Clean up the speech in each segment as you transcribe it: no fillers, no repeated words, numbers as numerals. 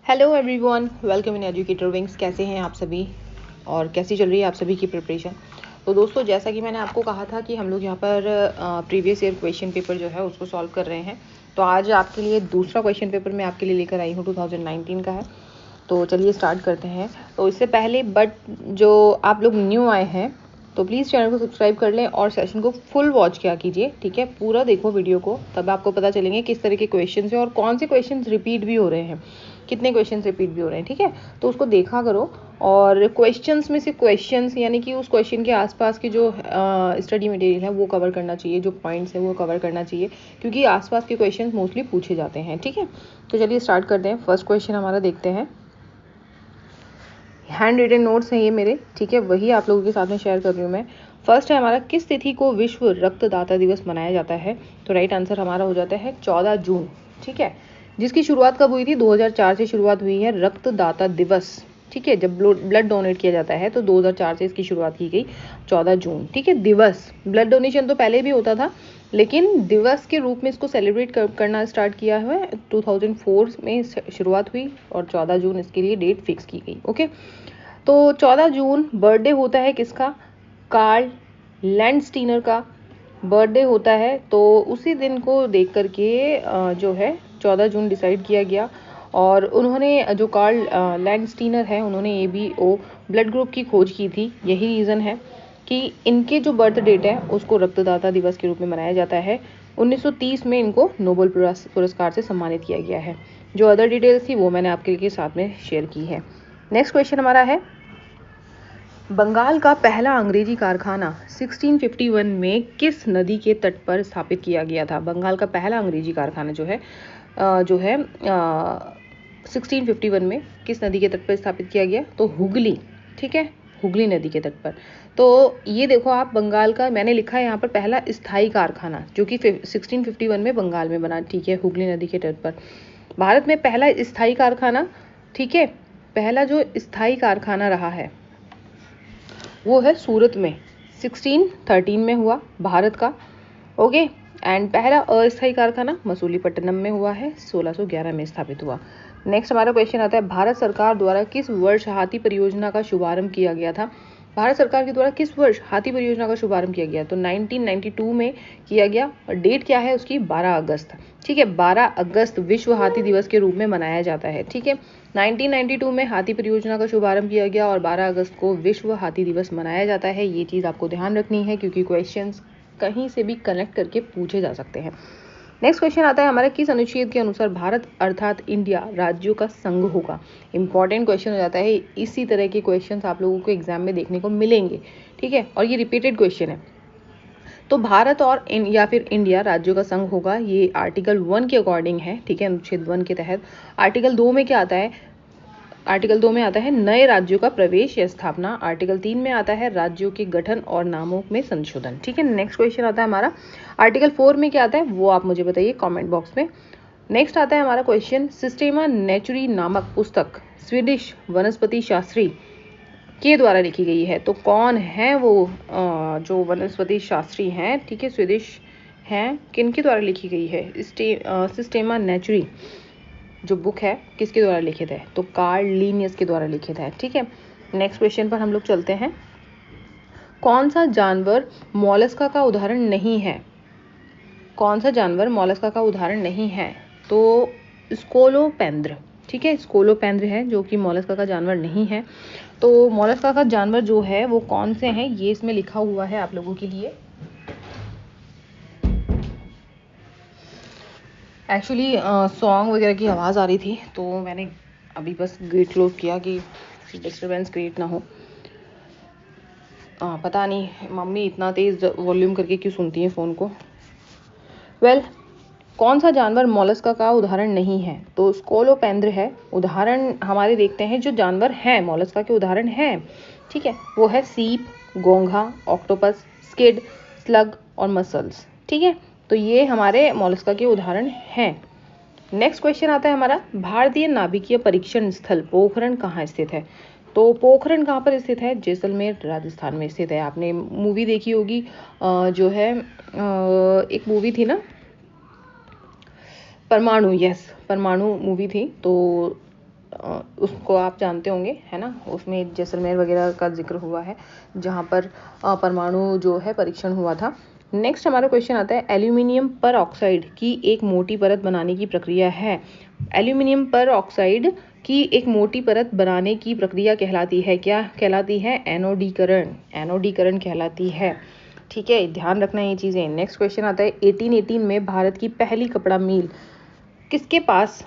Hello everyone, welcome in educator wings. कैसे हैं आप सभी और कैसी चल रही है आप सभी की प्रिपरेशन। तो दोस्तों, जैसा कि मैंने आपको कहा था कि हम लोग यहाँ पर प्रीवियस ईयर क्वेश्चन पेपर जो है उसको सॉल्व कर रहे हैं। तो आज आपके लिए दूसरा क्वेश्चन पेपर मैं आपके लिए लेकर आई हूँ, 2019 का है। तो चलिए स्टार्ट करते हैं। तो इससे पहले जो आप लोग न्यू आए हैं तो प्लीज़ चैनल को सब्सक्राइब कर लें और सेशन को फुल वॉच किया कीजिए, ठीक है। पूरा देखो वीडियो को, तब आपको पता चलेंगे किस तरह के क्वेश्चन हैं और कौन से क्वेश्चन रिपीट भी हो रहे हैं, कितने क्वेश्चन रिपीट भी हो रहे हैं, ठीक है। तो उसको देखा करो और क्वेश्चंस में से क्वेश्चंस यानी कि उस क्वेश्चन के आसपास की जो स्टडी मटेरियल है वो कवर करना चाहिए, जो पॉइंट्स है वो कवर करना चाहिए, क्योंकि आसपास के क्वेश्चंस मोस्टली पूछे जाते हैं, ठीक है। तो चलिए स्टार्ट करते हैं। फर्स्ट क्वेश्चन हमारा देखते हैं। हैंड रिटन नोट्स हैं ये मेरे, ठीक है, वही आप लोगों के साथ में शेयर कर रही हूँ मैं। फर्स्ट है हमारा, किस तिथि को विश्व रक्तदाता दिवस मनाया जाता है। तो राइट आंसर हमारा हो जाता है 14 जून, ठीक है। जिसकी शुरुआत कब हुई थी? 2004 से शुरुआत हुई है रक्तदाता दिवस, ठीक है। जब ब्लड डोनेट किया जाता है तो 2004 से इसकी शुरुआत की गई, 14 जून, ठीक है। दिवस, ब्लड डोनेशन तो पहले भी होता था, लेकिन दिवस के रूप में इसको सेलिब्रेट करना स्टार्ट किया है 2004 में शुरुआत हुई और 14 जून इसके लिए डेट फिक्स की गई, ओके। तो 14 जून बर्थडे होता है किसका? कार्ल लैंडस्टीनर का बर्थडे होता है। तो उसी दिन को देख करके जो है 14 जून डिसाइड किया गया। और उन्होंने, जो कार्ल लैंडस्टीनर है, उन्होंने ABO ब्लड ग्रुप की खोज की थी। यही रीज़न है कि इनके जो बर्थ डेट है उसको रक्तदाता दिवस के रूप में मनाया जाता है। 1930 में इनको नोबेल पुरस्कार से सम्मानित किया गया है। जो अदर डिटेल्स थी वो मैंने आपके साथ में शेयर की है। नेक्स्ट क्वेश्चन हमारा है, बंगाल का पहला अंग्रेजी कारखाना 1651 में किस नदी के तट पर स्थापित किया गया था। बंगाल का पहला अंग्रेजी कारखाना जो है 1651 में किस नदी के तट पर स्थापित किया गया? तो हुगली, ठीक है, हुगली नदी के तट पर। तो ये देखो आप, बंगाल का मैंने लिखा है यहाँ पर पहला स्थायी कारखाना, जो कि 1651 में बंगाल में बना, ठीक है, हुगली नदी के तट पर। भारत में पहला स्थायी कारखाना, ठीक है, पहला जो स्थायी कारखाना रहा है वो है सूरत में, 1613 में हुआ भारत का, ओके। एंड पहला अस्थायी कारखाना मसूलीपट्टनम में हुआ है, 1611 में स्थापित हुआ। नेक्स्ट हमारा क्वेश्चन आता है, भारत सरकार द्वारा किस वर्ष हाथी परियोजना का शुभारंभ किया गया था। भारत सरकार के द्वारा किस वर्ष हाथी परियोजना का शुभारंभ किया गया? तो 1992 में किया गया। और डेट क्या है उसकी? 12 अगस्त, ठीक है। 12 अगस्त विश्व हाथी दिवस के रूप में मनाया जाता है, ठीक है। 1992 में हाथी परियोजना का शुभारंभ किया गया और 12 अगस्त को विश्व हाथी दिवस मनाया जाता है। ये चीज़ आपको ध्यान रखनी है, क्योंकि क्वेश्चंस कहीं से भी कनेक्ट करके पूछे जा सकते हैं। नेक्स्ट क्वेश्चन आता है हमारा, किस अनुच्छेद के अनुसार भारत अर्थात इंडिया राज्यों का संघ होगा। इंपॉर्टेंट क्वेश्चन हो जाता है। इसी तरह के क्वेश्चंस आप लोगों को एग्जाम में देखने को मिलेंगे, ठीक है, और ये रिपीटेड क्वेश्चन है। तो भारत और या फिर इंडिया राज्यों का संघ होगा, ये आर्टिकल 1 के अकॉर्डिंग है, ठीक है, अनुच्छेद 1 के तहत। आर्टिकल 2 में क्या आता है? आर्टिकल 2 में आता है नए राज्यों का प्रवेश या स्थापना। आर्टिकल 3 में आता है राज्यों के गठन और नामों में संशोधन, ठीक है। नेक्स्ट क्वेश्चन आता है हमारा, आर्टिकल 4 में क्या आता है वो आप मुझे बताइए कमेंट बॉक्स में। नेक्स्ट आता है हमारा क्वेश्चन, सिस्टेमा नेचुरी नामक पुस्तक स्वीडिश वनस्पति शास्त्री के द्वारा लिखी गई है। तो कौन है वो जो वनस्पति शास्त्री हैं, ठीक है, स्वीडिश हैं, किनके द्वारा लिखी गई है? सिस्टेमा नेचुरी जो बुक है किसके द्वारा लिखित है? तो कार्ल लिनियस के द्वारा लिखित है, ठीक है। नेक्स्ट क्वेश्चन पर हम लोग चलते हैं, कौन सा जानवर मोलस्का का उदाहरण नहीं है? कौन सा जानवर मोलस्का का उदाहरण नहीं है? तो स्कोलोपेंद्र, ठीक है, स्कोलोपेंद्र है जो कि मोलस्का का जानवर नहीं है। तो मोलस्का का जानवर जो है वो कौन से हैं, ये इसमें लिखा हुआ है आप लोगों के लिए। एक्चुअली सॉन्ग वगैरह की आवाज़ आ रही थी तो मैंने अभी बस गेट क्लोज किया कि डिस्टरबेंस क्रिएट ना हो। पता नहीं मम्मी इतना तेज़ वॉल्यूम करके क्यों सुनती हैं फ़ोन को। वेल, कौन सा जानवर मोलस्का का उदाहरण नहीं है? तो स्कोलोपेंद्र है। उदाहरण हमारे देखते हैं, जो जानवर हैं मोलस्का के उदाहरण हैं, ठीक है, वो है सीप, घोंघा, ऑक्टोपस, स्किड, स्लग और मसल्स, ठीक है। तो ये हमारे मोलस्का के उदाहरण हैं। नेक्स्ट क्वेश्चन आता है हमारा, भारतीय नाभिकीय परीक्षण स्थल पोखरण कहाँ स्थित है? तो पोखरण कहाँ पर स्थित है? जैसलमेर राजस्थान में स्थित है। आपने मूवी देखी होगी, जो है एक मूवी थी ना, परमाणु, यस, परमाणु मूवी थी। तो उसको आप जानते होंगे, है ना, उसमें जैसलमेर वगैरह का जिक्र हुआ है जहाँ पर परमाणु जो है परीक्षण हुआ था। नेक्स्ट हमारा क्वेश्चन आता है, एल्यूमिनियम पर ऑक्साइड की एक मोटी परत बनाने की प्रक्रिया है। एल्यूमिनियम पर ऑक्साइड की एक मोटी परत बनाने की प्रक्रिया कहलाती है, क्या कहलाती है? एनोडीकरण, एनोडीकरण कहलाती है। ठीक है, ध्यान रखना ये चीज़ें। नेक्स्ट क्वेश्चन आता है, 1818 में भारत की पहली कपड़ा मिल किसके पास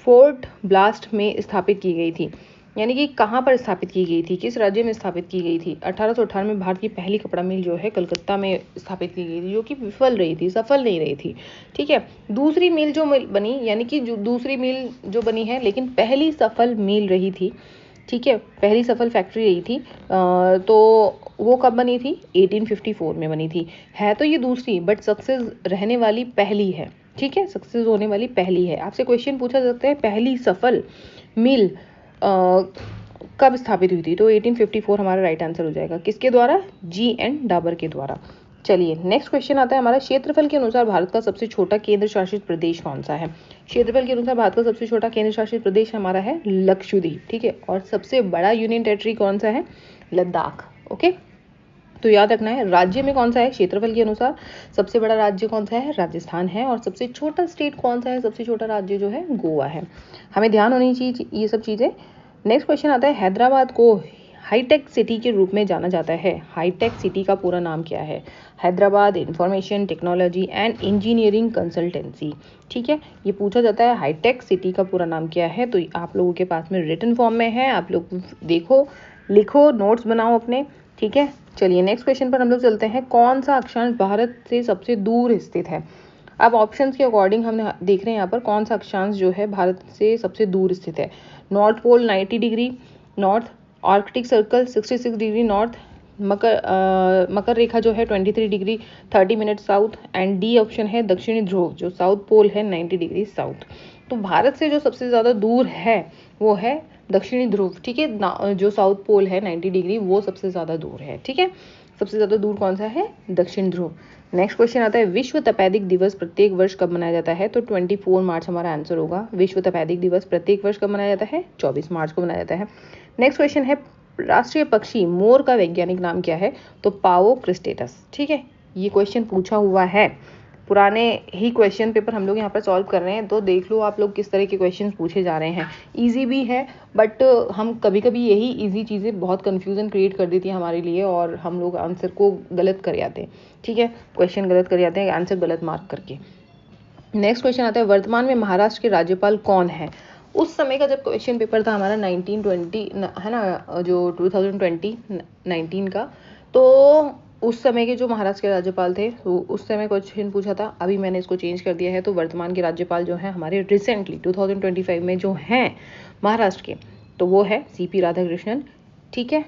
फोर्ट ब्लास्ट में स्थापित की गई थी? यानी कि कहाँ पर स्थापित की गई थी, किस राज्य में स्थापित की गई थी? 1858 में भारत की पहली कपड़ा मिल जो है कलकत्ता में स्थापित की गई थी, जो कि विफल रही थी, सफल नहीं रही थी। ठीक है, दूसरी मिल जो बनी, यानी कि जो दूसरी मिल जो बनी है, लेकिन पहली सफल मिल रही थी। ठीक है, पहली सफल फैक्ट्री रही थी। तो वो कब बनी थी? 1854 में बनी थी। है तो ये दूसरी, बट सक्सेस रहने वाली पहली है। ठीक है, सक्सेस होने वाली पहली है। आपसे क्वेश्चन पूछा जाता है, पहली सफल मिल कब स्थापित हुई थी? तो 1854 हमारा राइट आंसर हो जाएगा। किसके द्वारा? G.N. डाबर के द्वारा। चलिए, नेक्स्ट क्वेश्चन आता है हमारा, क्षेत्रफल के अनुसार भारत का सबसे छोटा केंद्र शासित प्रदेश कौन सा है? क्षेत्रफल के अनुसार भारत का सबसे छोटा केंद्र शासित प्रदेश हमारा है लक्षद्वीप। ठीक है, और सबसे बड़ा यूनियन टेरिटरी कौन सा है? लद्दाख। ओके, तो याद रखना है, राज्य में कौन सा है क्षेत्रफल के अनुसार? सबसे बड़ा राज्य कौन सा है? राजस्थान है। और सबसे छोटा स्टेट कौन सा है? सबसे छोटा राज्य जो है गोवा है। हमें ध्यान होनी चाहिए ये सब चीज़ें। नेक्स्ट क्वेश्चन आता है, हैदराबाद को हाईटेक सिटी के रूप में जाना जाता है। हाईटेक सिटी का पूरा नाम क्या है? Hyderabad information technology and engineering consultancy. ठीक है, ये पूछा जाता है हाईटेक सिटी का पूरा नाम क्या है। तो आप लोगों के पास में रिटन फॉर्म में है, आप लोग देखो, लिखो, नोट्स बनाओ अपने। ठीक है, चलिए नेक्स्ट क्वेश्चन पर हम लोग चलते हैं। कौन सा अक्षांश भारत से सबसे दूर स्थित है? अब ऑप्शंस के अकॉर्डिंग हम देख रहे हैं यहाँ पर कौन सा अक्षांश जो है भारत से सबसे दूर स्थित है। North pole 90 degree north, Arctic circle 66 degree north, मकर रेखा जो है 23 degree 30 minute south, and D option है दक्षिणी ध्रुव जो साउथ पोल है 90 डिग्री साउथ। तो भारत से जो सबसे ज़्यादा दूर है वो है दक्षिणी ध्रुव। ठीक है, जो साउथ पोल है 90 डिग्री वो सबसे ज़्यादा दूर है। ठीक है, सबसे ज़्यादा दूर कौन सा है? दक्षिण ध्रुव। नेक्स्ट क्वेश्चन आता है, विश्व तपेदिक दिवस प्रत्येक वर्ष कब मनाया जाता है? तो 24 मार्च हमारा आंसर होगा। विश्व तपेदिक दिवस प्रत्येक वर्ष कब मनाया जाता है? 24 मार्च को मनाया जाता है। नेक्स्ट क्वेश्चन है, राष्ट्रीय पक्षी मोर का वैज्ञानिक नाम क्या है? तो पाओ क्रिस्टेटस। ठीक है, ये क्वेश्चन पूछा हुआ है, पुराने ही क्वेश्चन पेपर हम लोग यहाँ पर सॉल्व कर रहे हैं। तो देख लो आप लोग किस तरह के क्वेश्चन पूछे जा रहे हैं। इजी भी है, बट हम कभी कभी यही इजी चीज़ें बहुत कंफ्यूजन क्रिएट कर देती है हमारे लिए, और हम लोग आंसर को गलत कर जाते हैं। ठीक है, क्वेश्चन गलत कर जाते हैं आंसर गलत मार्क करके। नेक्स्ट क्वेश्चन आता है, वर्तमान में महाराष्ट्र के राज्यपाल कौन है? उस समय का जब क्वेश्चन पेपर था हमारा 1920 है ना, जो 2019 का, तो उस समय के जो महाराष्ट्र के राज्यपाल थे तो उस समय क्वेश्चन पूछा था। अभी मैंने इसको चेंज कर दिया है, तो वर्तमान के राज्यपाल जो हैं हमारे रिसेंटली 2025 में जो हैं महाराष्ट्र के, तो वो है CP राधाकृष्णन। ठीक है,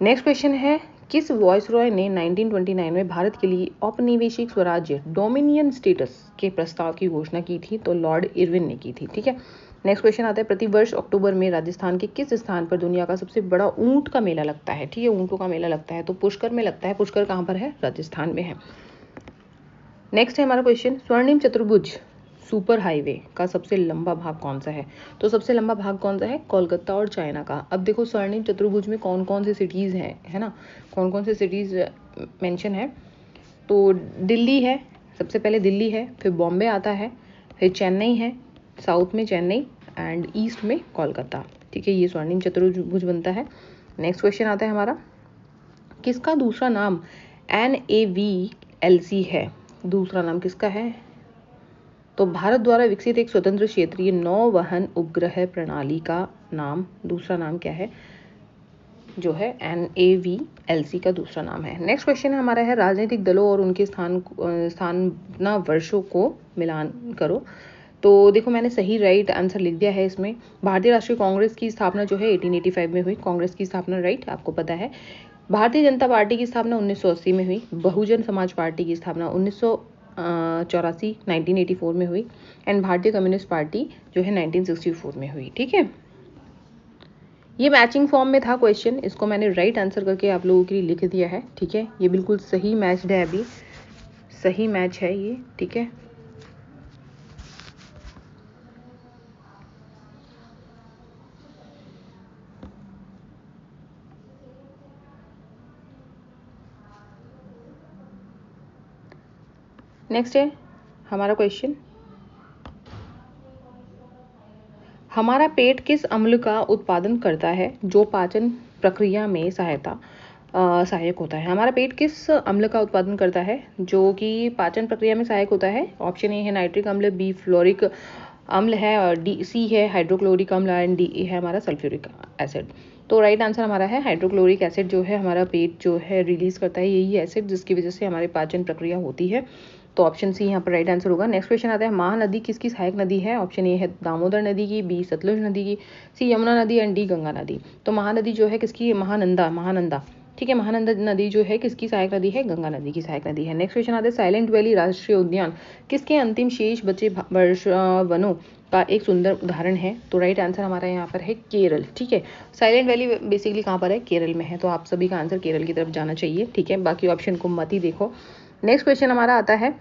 नेक्स्ट क्वेश्चन है, किस वॉइसरॉय ने 1929 में भारत के लिए औपनिवेशिक स्वराज्य डोमिनियन स्टेटस के प्रस्ताव की घोषणा की थी? तो लॉर्ड इरविन ने की थी। ठीक है, नेक्स्ट क्वेश्चन आता है, प्रतिवर्ष अक्टूबर में राजस्थान के किस स्थान पर दुनिया का सबसे बड़ा ऊंट का मेला लगता है? ठीक है, ऊंटों का मेला लगता है, तो पुष्कर में लगता है। पुष्कर कहाँ पर है? राजस्थान में है। नेक्स्ट है हमारा क्वेश्चन, स्वर्णिम चतुर्भुज सुपर हाईवे का सबसे लंबा भाग कौन सा है? तो सबसे लंबा भाग कौन सा है? कोलकाता और चाइना का। अब देखो, स्वर्णिम चतुर्भुज में कौन कौन सी सिटीज़ हैं, है ना, कौन कौन सी सिटीज़ मेंशन है? तो दिल्ली है, सबसे पहले दिल्ली है, फिर बॉम्बे आता है, फिर चेन्नई है, साउथ में चेन्नई, एंड ईस्ट में कोलकाता। ठीक है, ये स्वर्णिम चतुर्भुज बनता है। नेक्स्ट क्वेश्चन आता है हमारा, किसका दूसरा नाम NAVLC है? दूसरा नाम किसका है? तो भारत द्वारा विकसित एक स्वतंत्र क्षेत्रीय नौवहन उपग्रह प्रणाली का नाम, दूसरा नाम क्या है? जो है NAVLC का दूसरा नाम है। नेक्स्ट क्वेश्चन हमारा है, राजनीतिक दलों और उनके स्थापना वर्षों को मिलान करो। तो देखो, मैंने सही राइट आंसर लिख दिया है इसमें। भारतीय राष्ट्रीय कांग्रेस की स्थापना जो है 1885 में हुई, कांग्रेस की स्थापना, राइट, आपको पता है। भारतीय जनता पार्टी की स्थापना 1980 में हुई। बहुजन समाज पार्टी की स्थापना 1984 में हुई, एंड भारतीय कम्युनिस्ट पार्टी जो है 1964 में हुई। ठीक है, ये मैचिंग फॉर्म में था क्वेश्चन, इसको मैंने राइट आंसर करके आप लोगों के लिए लिख दिया है। ठीक है, ये बिल्कुल सही मैच्ड है, अभी सही मैच है ये। ठीक है, नेक्स्ट है हमारा क्वेश्चन, हमारा पेट किस अम्ल का उत्पादन करता है जो पाचन प्रक्रिया में सहायक होता है। हमारा पेट किस अम्ल का उत्पादन करता है जो कि पाचन प्रक्रिया में सहायक होता है। ऑप्शन ए है नाइट्रिक अम्ल, बी फ्लोरिक अम्ल है, और डी सी है हाइड्रोक्लोरिक अम्ल, एंड डी है हमारा सल्फ्यूरिक एसिड। तो राइट आंसर हमारा है हाइड्रोक्लोरिक एसिड जो है हमारा पेट जो है रिलीज करता है, यही एसिड जिसकी वजह से हमारी पाचन प्रक्रिया होती है। तो ऑप्शन सी यहाँ पर राइट आंसर होगा। नेक्स्ट क्वेश्चन आता है, महानदी किसकी सहायक नदी है। ऑप्शन ए है दामोदर नदी की, बी सतलुज नदी की, सी यमुना नदी, एंड डी गंगा नदी। तो महानदी जो है किसकी, महानंदा ठीक है, महानंदा नदी जो है किसकी सहायक नदी है, गंगा नदी की सहायक नदी है। नेक्स्ट क्वेश्चन आता है, साइलेंट वैली राष्ट्रीय उद्यान किसके अंतिम शेष बचे वनों का एक सुंदर उदाहरण है। तो राइट आंसर हमारा यहाँ पर है केरल। ठीक है, साइलेंट वैली बेसिकली कहाँ पर है, केरल में है। तो आप सभी का आंसर केरल की तरफ जाना चाहिए। ठीक है, बाकी ऑप्शन को मत ही देखो। नेक्स्ट क्वेश्चन हमारा आता है,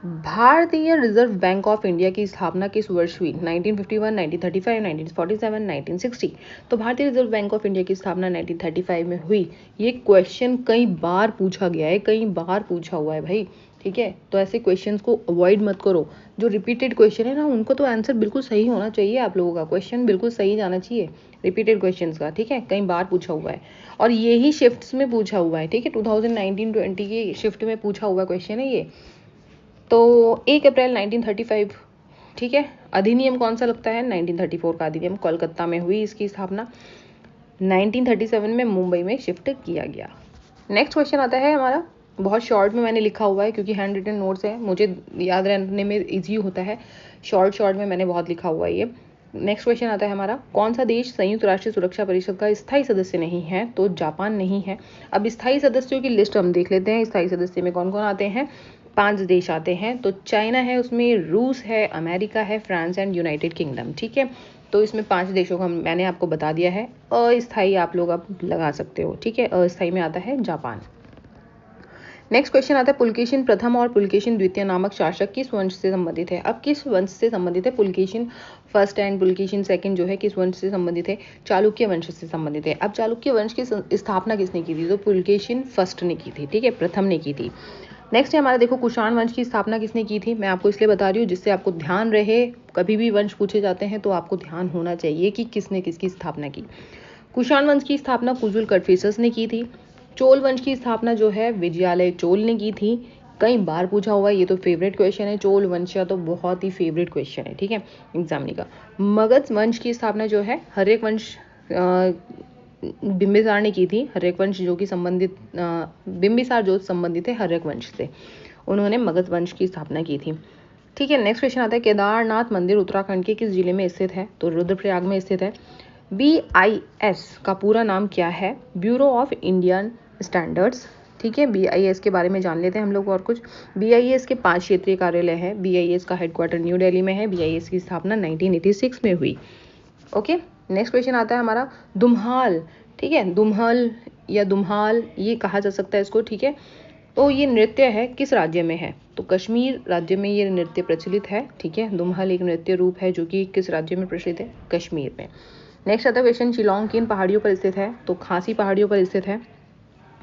भारतीय रिजर्व बैंक ऑफ इंडिया की स्थापना किस वर्ष हुई। 1951, 1935, 1947, 1960। तो भारतीय रिजर्व बैंक ऑफ इंडिया की स्थापना 1935 में हुई। ये क्वेश्चन कई बार पूछा गया है, कई बार पूछा हुआ है भाई। ठीक है, तो ऐसे क्वेश्चंस को अवॉइड मत करो। जो रिपीटेड क्वेश्चन है ना, उनको तो आंसर बिल्कुल सही होना चाहिए। आप लोगों का क्वेश्चन बिल्कुल सही जाना चाहिए रिपीटेड क्वेश्चंस का। ठीक है, कई बार पूछा हुआ है और यही शिफ्ट्स में पूछा हुआ है। ठीक है, 2019-20 की शिफ्ट में पूछा हुआ क्वेश्चन है ये। तो 1 अप्रैल 1935, ठीक है। अधिनियम कौन सा लगता है, 1934 का अधिनियम, कोलकाता में हुई इसकी स्थापना। 1937 में मुंबई में शिफ्ट किया गया। नेक्स्ट क्वेश्चन आता है हमारा, बहुत शॉर्ट में मैंने लिखा हुआ है क्योंकि हैंड रिटन नोट्स है, मुझे याद रहने में इजी होता है। शॉर्ट में मैंने बहुत लिखा हुआ है ये। नेक्स्ट क्वेश्चन आता है हमारा, कौन सा देश संयुक्त राष्ट्र सुरक्षा परिषद का स्थायी सदस्य नहीं है। तो जापान नहीं है। अब स्थायी सदस्यों की लिस्ट हम देख लेते हैं। स्थायी सदस्य में कौन कौन आते हैं, 5 देश आते हैं। तो चाइना है, उसमें रूस है, अमेरिका है, फ्रांस एंड यूनाइटेड किंगडम। ठीक है, तो इसमें 5 देशों का मैंने आपको बता दिया है। अस्थायी आप लोग अब लगा सकते हो। ठीक है, अस्थायी में आता है जापान। नेक्स्ट क्वेश्चन आता है, पुलकेशिन प्रथम और पुलकेशिन द्वितीय नामक शासक किस वंश से संबंधित है। अब किस वंश से संबंधित है, Pulakeshin first and Pulakeshin second जो है किस वंश से संबंधित है, चालुक्य वंश से संबंधित है। अब चालुक्य वंश की स्थापना किसने की थी, तो पुलकेशिन फर्स्ट ने की थी। ठीक है, प्रथम ने की थी। नेक्स्ट है हमारा, देखो कुषाण वंश की स्थापना किसने की थी। मैं आपको इसलिए बता रही हूँ जिससे आपको ध्यान रहे, कभी भी वंश पूछे जाते हैं तो आपको ध्यान होना चाहिए कि किसने किसकी स्थापना की। कुषाण वंश की स्थापना कुजुल कटफिसस ने की थी। चोल वंश की स्थापना जो है विजयालय चोल ने की थी। कई बार पूछा हुआ है, ये तो फेवरेट क्वेश्चन है। चोल वंश तो बहुत ही फेवरेट क्वेश्चन है। ठीक है, एग्जामिनी का। मगध वंश की स्थापना जो है हर्यक वंश बिंबिसार ने की थी। हर्यक वंश जो कि संबंधित बिंबिसार जो संबंधित है हर्यक वंश से, उन्होंने मगध वंश की स्थापना की थी। ठीक है, नेक्स्ट क्वेश्चन आता है, केदारनाथ मंदिर उत्तराखंड के किस जिले में स्थित है। तो रुद्रप्रयाग में स्थित है। BIS का पूरा नाम क्या है, ब्यूरो ऑफ इंडियन स्टैंडर्ड्स। ठीक है, BIS के बारे में जान लेते हैं हम लोग और कुछ। BIS के 5 क्षेत्रीय कार्यालय हैं। BIS का हेडक्वार्टर न्यू दिल्ली में है। BIS की स्थापना 1986 में हुई। ओके, नेक्स्ट क्वेश्चन आता है हमारा, दुम्हाल। ठीक है, दुम्हल या दुम्हाल ये कहा जा सकता है इसको। ठीक है, तो ये नृत्य है किस राज्य में है, तो कश्मीर राज्य में ये नृत्य प्रचलित है। ठीक है, दुम्हल एक नृत्य रूप है जो कि किस राज्य में प्रचलित है, कश्मीर में। नेक्स्ट आता है क्वेश्चन, शिलोंग किन पहाड़ियों पर स्थित है, तो खासी पहाड़ियों पर स्थित है।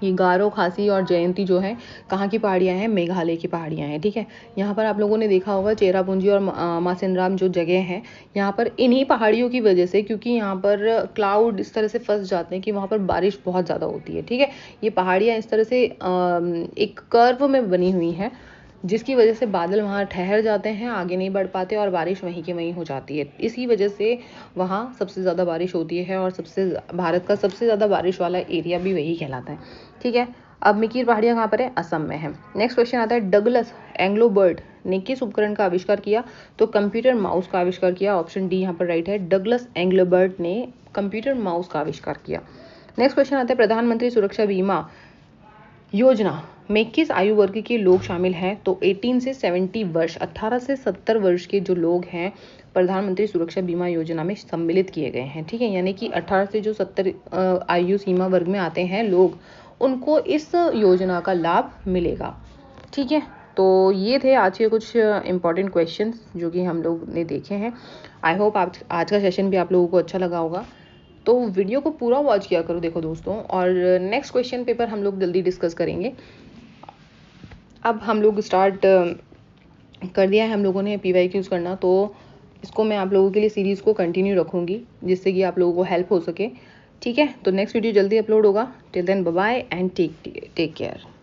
ये गारो, खासी और जयंती जो है कहाँ की पहाड़ियाँ हैं, मेघालय की पहाड़ियाँ हैं। ठीक है, यहाँ पर आप लोगों ने देखा होगा चेरापूंजी और मासिनराम जो जगह हैं, यहाँ पर इन्हीं पहाड़ियों की वजह से, क्योंकि यहाँ पर क्लाउड इस तरह से फंस जाते हैं कि वहाँ पर बारिश बहुत ज़्यादा होती है। ठीक है, ये पहाड़ियाँ इस तरह से एक कर्व में बनी हुई हैं जिसकी वजह से बादल वहाँ ठहर जाते हैं, आगे नहीं बढ़ पाते और बारिश वहीं की वहीं हो जाती है। इसी वजह से वहाँ सबसे ज़्यादा बारिश होती है और भारत का सबसे ज़्यादा बारिश वाला एरिया भी वही कहलाता है। ठीक है, अब मिकीर पहाड़ियाँ कहाँ पर है, असम में है। नेक्स्ट क्वेश्चन आता है, डगलस एंग्लोबर्ट ने किस उपकरण का आविष्कार किया, तो कंप्यूटर माउस का आविष्कार किया। ऑप्शन डी यहाँ पर राइट है, डगलस एंग्लोबर्ट ने कंप्यूटर माउस का आविष्कार किया। नेक्स्ट क्वेश्चन आता है, प्रधानमंत्री सुरक्षा बीमा योजना में किस आयु वर्ग के लोग शामिल हैं, तो 18 से 70 वर्ष, 18 से 70 वर्ष के जो लोग हैं प्रधानमंत्री सुरक्षा बीमा योजना में सम्मिलित किए गए हैं। ठीक है, यानी कि 18 से जो 70 आयु सीमा वर्ग में आते हैं लोग, उनको इस योजना का लाभ मिलेगा। ठीक है, तो ये थे आज के कुछ इंपॉर्टेंट क्वेश्चंस जो कि हम लोग ने देखे हैं। आई होप आज का सेशन भी आप लोगों को अच्छा लगा होगा। तो वीडियो को पूरा वॉच किया करो देखो दोस्तों, और नेक्स्ट क्वेश्चन पेपर हम लोग जल्दी डिस्कस करेंगे। अब हम लोग स्टार्ट कर दिया है हम लोगों ने PYQs करना, तो इसको मैं आप लोगों के लिए सीरीज़ को कंटिन्यू रखूँगी जिससे कि आप लोगों को हेल्प हो सके। ठीक है, तो नेक्स्ट वीडियो जल्दी अपलोड होगा। Till then bye bye and take care.